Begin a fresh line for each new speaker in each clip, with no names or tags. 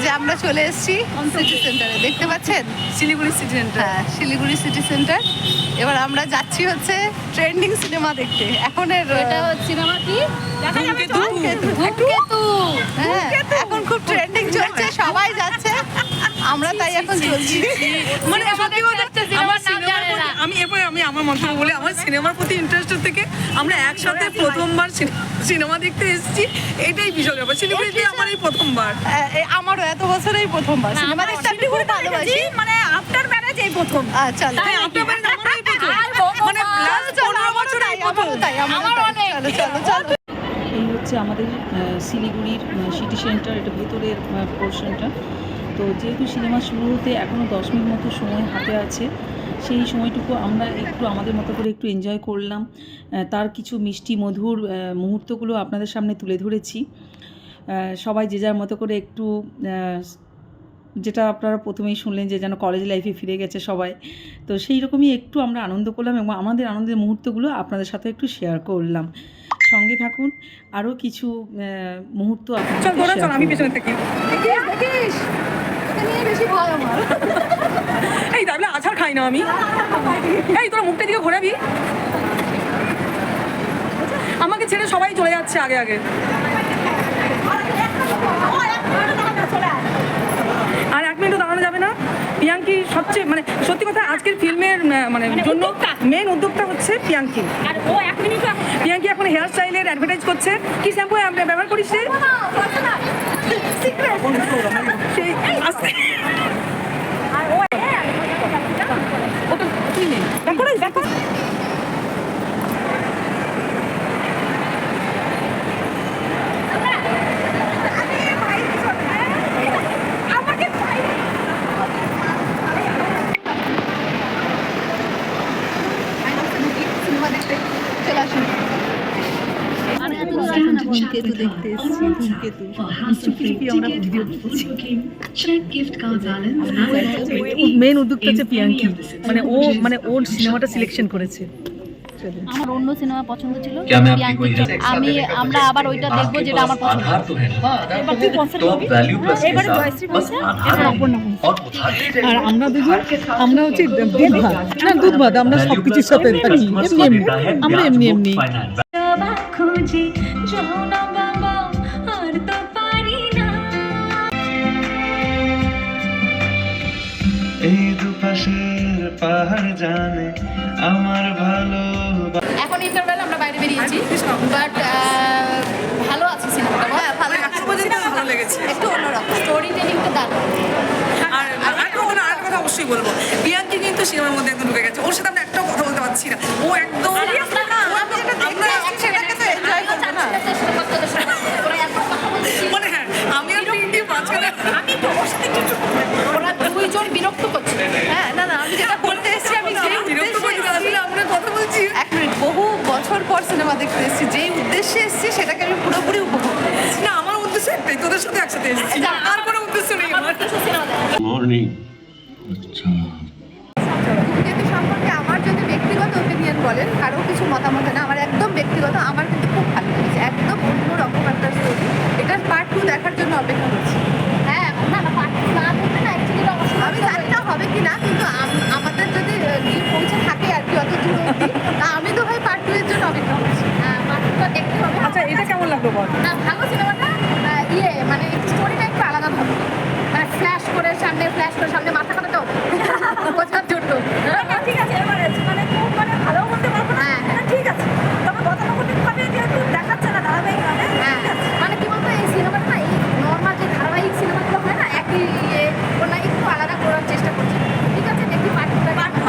যে আমরা চলে এসেছি সিটি সেন্টারে, দেখতে পাচ্ছেন
শিলিগুড়ি সিটি সেন্টার।
হ্যাঁ, শিলিগুড়ি সিটি সেন্টার। এবার আমরা যাচ্ছি হচ্ছে ট্রেন্ডিং সিনেমা দেখতে। এখনের
এটা সিনেমা কি?
ধূমকেতু। হ্যাঁ, এখন খুব ট্রেন্ডিং চলছে, সবাই যাচ্ছে, আমরা তাই এখন চলছি।
মানে সত্যি কথা আমার সিনেমার প্রতি আমি আমার মন্তব্য বলে আমার সিনেমার প্রতি ইন্টারেস্টের থেকে আমরা একসাথে প্রথমবার সিনেমা দেখতে এসেছি, এটাই বিশাল ব্যাপার। শিলিগুড়িতে আমার এই প্রথমবার,
আমারও এত বছরেই প্রথমবার সিনেমা দেখতে আমি খুব ভালোবাসি।
মানে আফটার ম্যারেজ এই প্রথম।
চলো
হ্যাঁ আপনার মানে আমারও এই প্রথম, মানে লাস্ট 15 বছর এই প্রথম।
চলো চলো চলো।
এই হচ্ছে আমাদের শিলিগুড়ির সিটি সেন্টার, এটা ভেতরের পোর্শনটা। তো যেহেতু সিনেমা শুরু হতে এখনও 10 মিনিট মতো সময় হাতে আছে, সেই সময়টুকু আমরা একটু আমাদের মতো করে একটু এনজয় করলাম। তার কিছু মিষ্টি মধুর মুহূর্তগুলো আপনাদের সামনে তুলে ধরেছি। সবাই যে যার মতো করে একটু, যেটা আপনারা প্রথমেই শুনলেন যে যেন কলেজ লাইফে ফিরে গেছে সবাই, তো সেই রকমই একটু আমরা আনন্দ করলাম এবং আমাদের আনন্দের মুহূর্তগুলো আপনাদের সাথে একটু শেয়ার করলাম। সঙ্গে থাকুন, আরও কিছু মুহূর্ত
আমি পেছনে থেকে এই তাহলে আছাড় খাই না আমি। এই তোরা মুখটা দিকে ঘোরাবি, আমাকে ছেড়ে সবাই চলে যাচ্ছে আগে আগে। আর 1 মিনিটও দাঁড়ানো যাবে না। পিয়াঙ্কি সবচেয়ে মানে সত্যি কথা আজকের ফিল্মের মানে জন্য মেন উদ্যোগটা হচ্ছে পিয়াঙ্কি।
আর ও 1 মিনিট
পিয়াঙ্কি এখন হেয়ার স্টাইলের অ্যাডভার্টাইজ করছে। কি শ্যাম্পু ব্যবহার করিস রে? সেই আস্তে
আর ও
ওটা কি নেই দেখো দেখো।
সিনেমা দেখতে চলে আসুন। ধূমকেতু দেখতে এসেছি, ধূমকেতু।
মেন উদ্যোগটা হচ্ছে পিয়াঙ্কি, মানে ওর সিনেমাটা সিলেকশন করেছে।
আমার অন্য সিনেমা পছন্দ ছিল, আমরা আবার ওইটা দেখবো যেটা আমার পছন্দ। এবার তুই কনসার্ট করবি, এবারে জয়শ্রী কনসার্ট, এবার অপর্ণা কনসার্ট।
আর আমরা দুজন আমরা হচ্ছে দুধ ভাত আমরা সবকিছুর সাথে থাকি আমরা এমনি
এই দুপাশের পাহাড় জানে আমার ভালো।
এখন ইন্টারভেল আমরা বাইরে বেরিয়েছি, বাট ভালো আছে সিনেমাটা।
হ্যাঁ, ভালো
এখন পর্যন্ত ভালো লেগেছে,
একটু অন্যরকম।
স্টোরি টেলিংটা দারুণ।
আর আরেকটা কথা অবশ্যই বলবো, পিয়াঙ্কি কিন্তু সিনেমার মধ্যে একদম ঢুকে গেছে। ওর সাথে আমরা একটাও কথা বলতে পারছি না, ও একদম মানে হ্যাঁ আমি আর পিঙ্কি মাঝখানে
আমি তো ওর সাথে কিছু ওরা দুইজন বিরক্ত করছে।
হ্যাঁ, না আমি যেটা বলতে এসেছি, আমি যে
বিরক্ত করে আসলে আমরা কথা বলছি।
1 মিনিট, বহু বছর পর সিনেমা দেখতে এসেছি, যেই উদ্দেশ্যে এসেছি সেটাকে আমি পুরোপুরি উপভোগ করেছি।
না আমার উদ্দেশ্য একটাই, তোদের সাথে একসাথে এসেছি, আর কোনো উদ্দেশ্য নেই আমার।
মর্নিং আচ্ছা
ধূমকেতু সম্পর্কে আমার যদি ব্যক্তিগত ওপিনিয়ন বলেন, কারো কিছু মতামত না, আমার একদম ব্যক্তিগত, আমার কিন্তু খুব ভালো লেগেছে। একদম অন্যরকম একটা স্টোরি। এটার পার্ট 2 দেখার জন্য অপেক্ষা করছি।
হ্যাঁ, না পার্ট না করতে না অ্যাকচুয়ালি অবশ্যই
আমি জানি না হবে কি না, কিন্তু আমাদের যদি নিয়ে পৌঁছে থাকে আর কি অত দূর অবধি, তা আমি তো ভাই পার্ট 2 এর জন্য অপেক্ষা করছি।
পার্ট 2 দেখতে হবে।
আচ্ছা এটা কেমন লাগলো বল?
না ভালো সিনেমাটা, মানে স্টোরিটা একটু আলাদা ভাবে, মানে ফ্ল্যাশ করে সামনে মাথা কাটা তো বোঝার জন্য। ঠিক আছে, এবারে মানে খুব মানে ভালো বলতে পারবো না। হ্যাঁ ঠিক আছে, তবে গতানুগতিক ভাবে যেহেতু দেখাচ্ছে না ধারাবাহিক ভাবে, হ্যাঁ মানে কি বলতো এই সিনেমাটা না, এই নর্মাল যে ধারাবাহিক সিনেমাগুলো হয় না একই ওরা একটু আলাদা করার চেষ্টা করছে। ঠিক আছে, দেখি পার্ট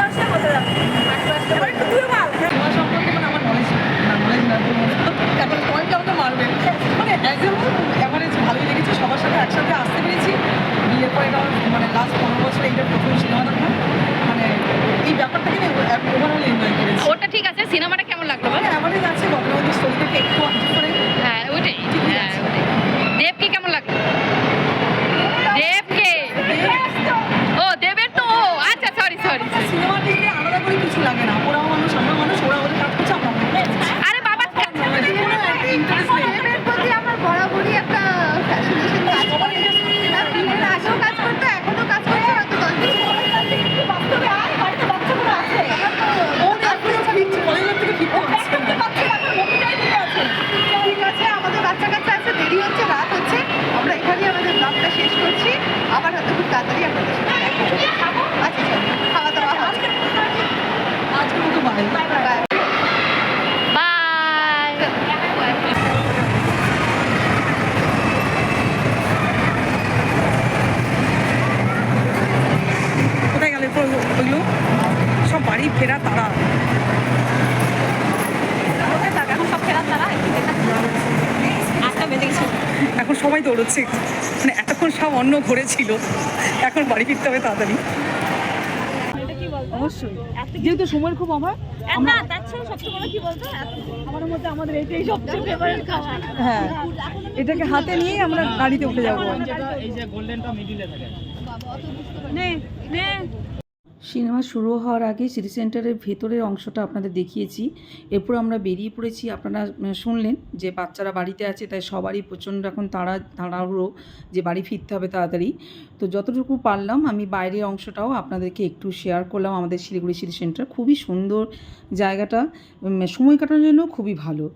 আসলে বলতে যাবে, পার্ট আসলে এবার একটু তুইও বল
তোমার সম্পর্কে মানে আমার নলেজ না, এখন পয়েন্ট আমাকে মারবে। মানে অ্যাভারেজ ভালোই লেগেছে, সবার সাথে একসাথে আসতে পেরেছি। বিয়ের পরে এটা মানে লাস্ট 15 বছর এইটা প্রথম সিনেমা দেখা, মানে এই ব্যাপারটাকে ওভারঅল এনজয় করেছি।
ওটা ঠিক আছে। সিনেমাটা কেমন লাগলো বল?
অ্যাভারেজ আছে, গতানুগতিক স্টোরিটাকে একটু করে
হ্যাঁ ওইটাই, হ্যাঁ ওইটাই। দেবকে কেমন লাগলো? দেবকে ও দেবের তো ও আচ্ছা সরি
সিনেমা দেখলে আলাদা করে কিছু লাগে না। ওরাও মানুষ, আমরা মানুষ, ওরা ওদের কাজ করছে, আমরা
আরে বাবা
এর প্রতি আমার বরাবরই একটা ফ্যাসিনেশন কাজ করে।
বেরোচ্ছে, মানে এতক্ষণ সব অন্য ঘরে ছিল, এখন বাড়ি ফিরতে হবে তাড়াতাড়ি।
অবশ্যই, যেহেতু সময়ের খুব অভাব।
না তার চেয়ে সবচেয়ে বড় কি বলতো, আমার মধ্যে আমাদের এইটাই সবচেয়ে ফেভারিট খাবার।
হ্যাঁ, এটাকে হাতে নিয়েই আমরা গাড়িতে উঠে যাবো।
সিনেমা শুরু হওয়ার আগে সিটি সেন্টারের ভেতরের অংশটা আপনাদের দেখিয়েছি। এরপর আমরা বেরিয়ে পড়েছি। আপনারা শুনলেন যে বাচ্চারা বাড়িতে আছে, তাই সবারই প্রচণ্ড এখন তাড়াহুড়ো যে বাড়ি ফিরতে হবে তাড়াতাড়ি। তো যতটুকু পারলাম আমি বাইরের অংশটাও আপনাদেরকে একটু শেয়ার করলাম। আমাদের শিলিগুড়ি সিটি সেন্টার খুবই সুন্দর জায়গাটা, সময় কাটানোর জন্য খুবই ভালো।